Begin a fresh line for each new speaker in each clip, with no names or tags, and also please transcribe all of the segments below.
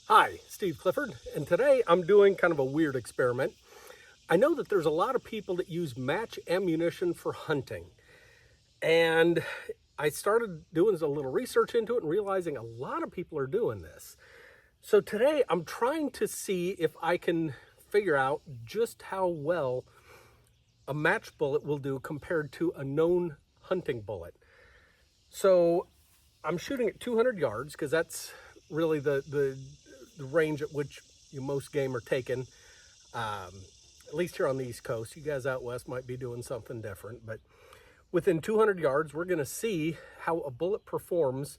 Hi, Steve Clifford, and today I'm doing kind of a weird experiment. I know that there's a lot of people that use match ammunition for hunting, and I started doing a little research into it and realizing a lot of people are doing this. So today I'm trying to see if I can figure out just how well a match bullet will do compared to a known hunting bullet. So I'm shooting at 200 yards because that's really the range at which most game are taken. At least here on the East Coast. You guys out west might be doing something different, but within 200 yards, we're going to see how a bullet performs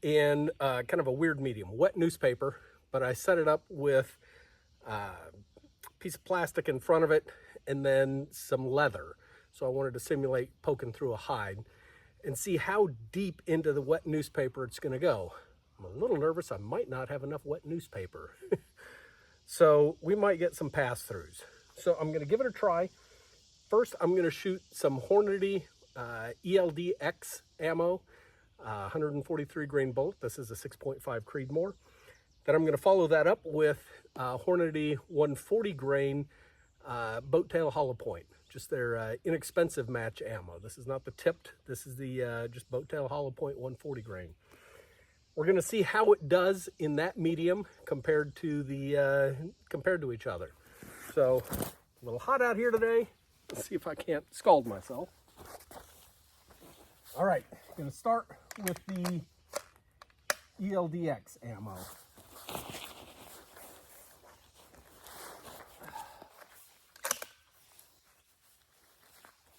in kind of a weird medium, wet newspaper. But I set it up with a piece of plastic in front of it and then some leather. So I wanted to simulate poking through a hide and see how deep into the wet newspaper it's going to go. I'm a little nervous. I might not have enough wet newspaper. So we might get some pass-throughs. So I'm going to give it a try. First, I'm going to shoot some Hornady ELDX ammo, 143 grain bolt. This is a 6.5 Creedmoor. Then I'm going to follow that up with Hornady 140 grain boat tail hollow point. Just their inexpensive match ammo. This is not the tipped. This is the just boat tail hollow point 140 grain. We're going to see how it does in that medium compared to each other. So a little hot out here today. Let's see if I can't scald myself. All right, going to start with the ELDX ammo.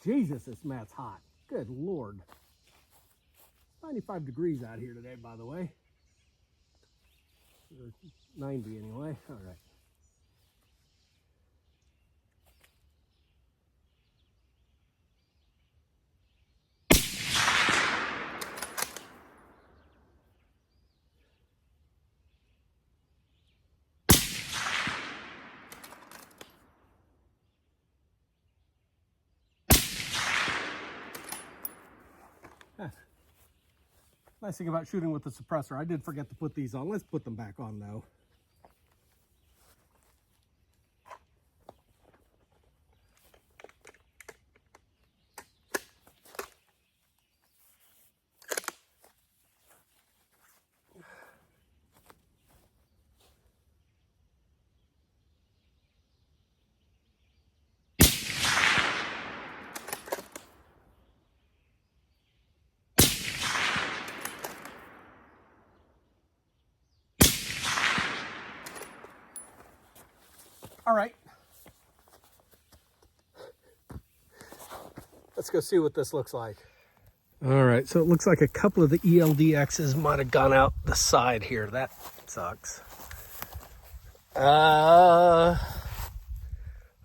Jesus, this mat's hot. Good Lord. 95 degrees out here today, by the way. Or 90 anyway. All right. Nice thing about shooting with the suppressor, I did forget to put these on. Let's put them back on though. All right. Let's go see what this looks like. All right, so it looks like a couple of the ELDXs might have gone out the side here. That sucks.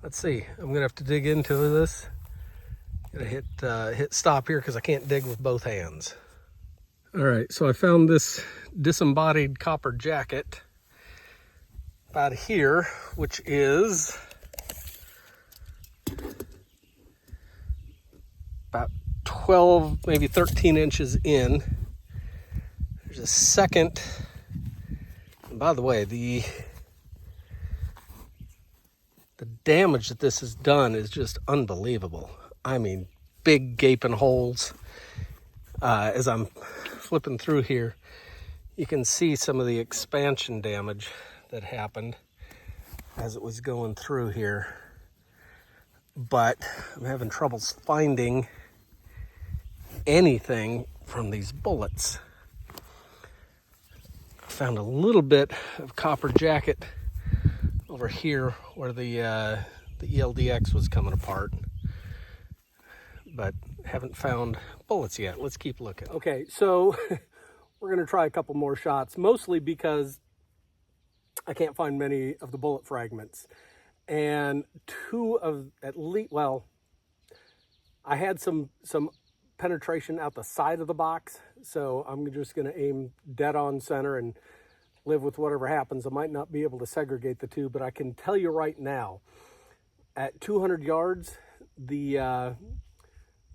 Let's see. I'm gonna have to dig into this. Gonna hit stop here because I can't dig with both hands. All right, so I found this disembodied copper jacket about here, which is about 12, maybe 13 inches in. There's a second, and by the way, the damage that this has done is just unbelievable. I mean, big gaping holes. As I'm flipping through here, you can see some of the expansion damage that happened as it was going through here. But I'm having troubles finding anything from these bullets. I found a little bit of copper jacket over here where the ELDX was coming apart, but haven't found bullets yet. Let's keep looking. Okay, so we're gonna try a couple more shots, mostly because I can't find many of the bullet fragments. And two of at least, well, I had some penetration out the side of the box, so I'm just gonna aim dead on center and live with whatever happens. I might not be able to segregate the two, but I can tell you right now, at 200 yards, the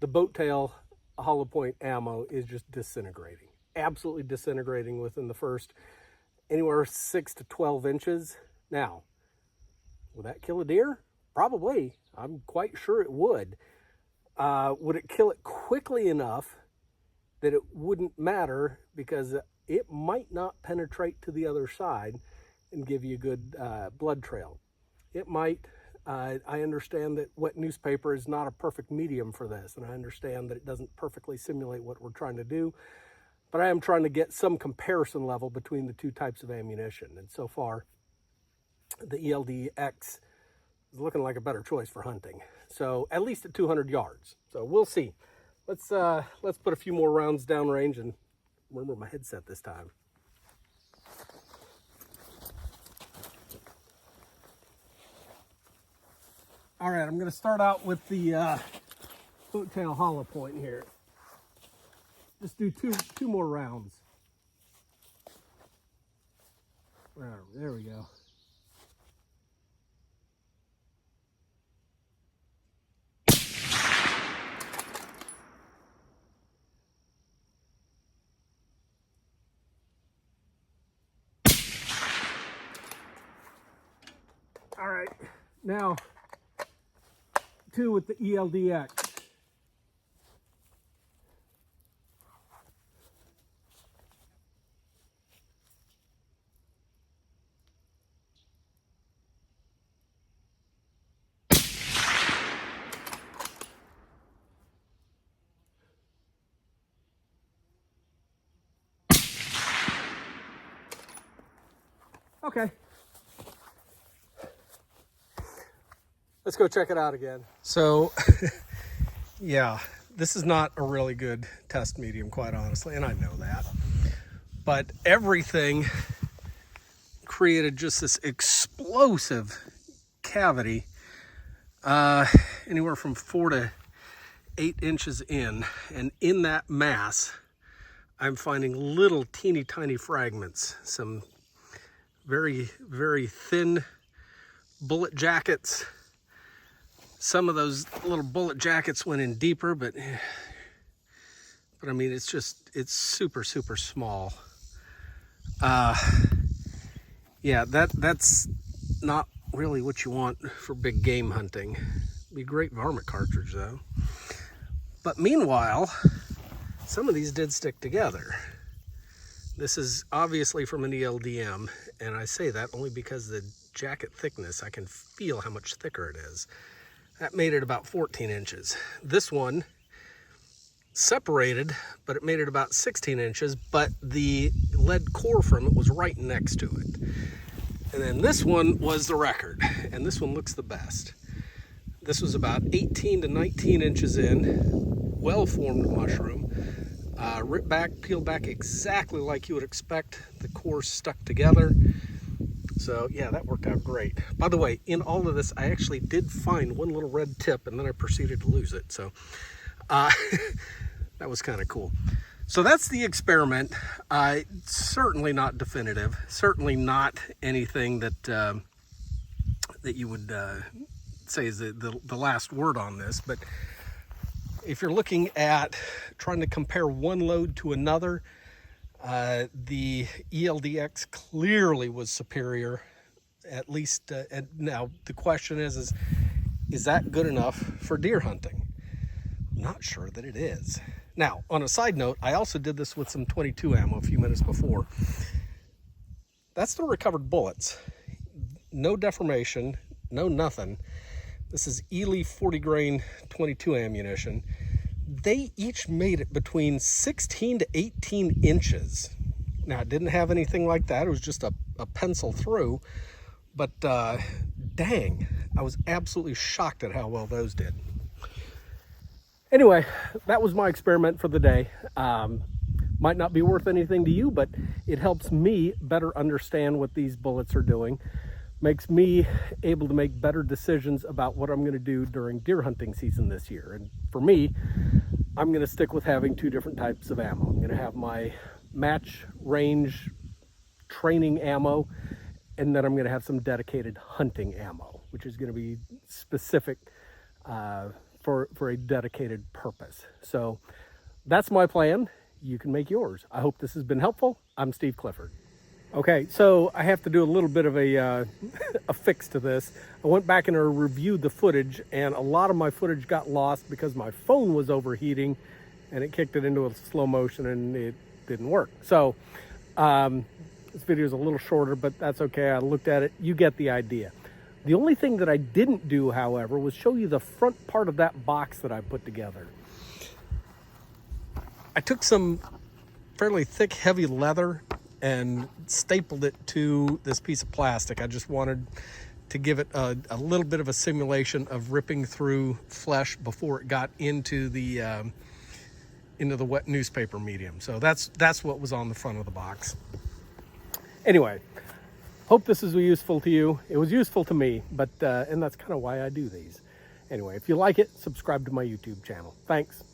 boat tail hollow point ammo is just disintegrating, absolutely disintegrating within the first anywhere 6 to 12 inches. Now, would that kill a deer? Probably. I'm quite sure it would. Would it kill it quickly enough that it wouldn't matter, because it might not penetrate to the other side and give you a good blood trail? It might. I understand that wet newspaper is not a perfect medium for this, and I understand that it doesn't perfectly simulate what we're trying to do, but I am trying to get some comparison level between the two types of ammunition. And so far, the ELD-X is looking like a better choice for hunting. So at least at 200 yards. So we'll see. Let's put a few more rounds downrange and remember my headset this time. All right, I'm going to start out with the boat tail hollow point here. Just do two more rounds. There we go. All right, now 2 with the ELD-X. Okay. Let's go check it out again. So, yeah, this is not a really good test medium, quite honestly, and I know that. But everything created just this explosive cavity, anywhere from 4 to 8 inches in. And in that mass, I'm finding little teeny tiny fragments, some very, very thin bullet jackets. Some of those little bullet jackets went in deeper, but I mean, it's super, super small. Yeah, that's not really what you want for big game hunting. Be a great varmint cartridge though. But meanwhile, some of these did stick together. This is obviously from an ELDM, and I say that only because the jacket thickness, I can feel how much thicker it is. That made it about 14 inches. This one separated, but it made it about 16 inches, but the lead core from it was right next to it. And then this one was the record, and this one looks the best. This was about 18 to 19 inches in, well-formed mushroom. Ripped back, peeled back exactly like you would expect. The core stuck together. So yeah, that worked out great. By the way, in all of this, I actually did find one little red tip, and then I proceeded to lose it. So that was kind of cool. So that's the experiment. Certainly not definitive. Certainly not anything that that you would say is the last word on this. But if you're looking at trying to compare one load to another, the ELD-X clearly was superior, at least. And now the question is that good enough for deer hunting? I'm not sure that it is. Now, on a side note, I also did this with some 22 ammo a few minutes before. That's the recovered bullets. No deformation, no nothing. This is Eley 40 grain 22 ammunition. They each made it between 16 to 18 inches. Now, it didn't have anything like that. It was just a pencil through. But dang, I was absolutely shocked at how well those did. Anyway, that was my experiment for the day. Might not be worth anything to you, but it helps me better understand what these bullets are doing. Makes me able to make better decisions about what I'm going to do during deer hunting season this year. And for me, I'm going to stick with having 2 different types of ammo. I'm going to have my match range training ammo, and then I'm going to have some dedicated hunting ammo, which is going to be specific for a dedicated purpose. So that's my plan. You can make yours. I hope this has been helpful. I'm Steve Clifford. Okay, so I have to do a little bit of a, a fix to this. I went back and I reviewed the footage, and a lot of my footage got lost because my phone was overheating and it kicked it into a slow motion and it didn't work. So this video is a little shorter, but that's okay. I looked at it. You get the idea. The only thing that I didn't do, however, was show you the front part of that box that I put together. I took some fairly thick, heavy leather and stapled it to this piece of plastic. I just wanted to give it a little bit of a simulation of ripping through flesh before it got into the wet newspaper medium. So that's what was on the front of the box. Anyway, hope this is useful to you. It was useful to me, but and that's kind of why I do these. Anyway, if you like it, subscribe to my YouTube channel. Thanks.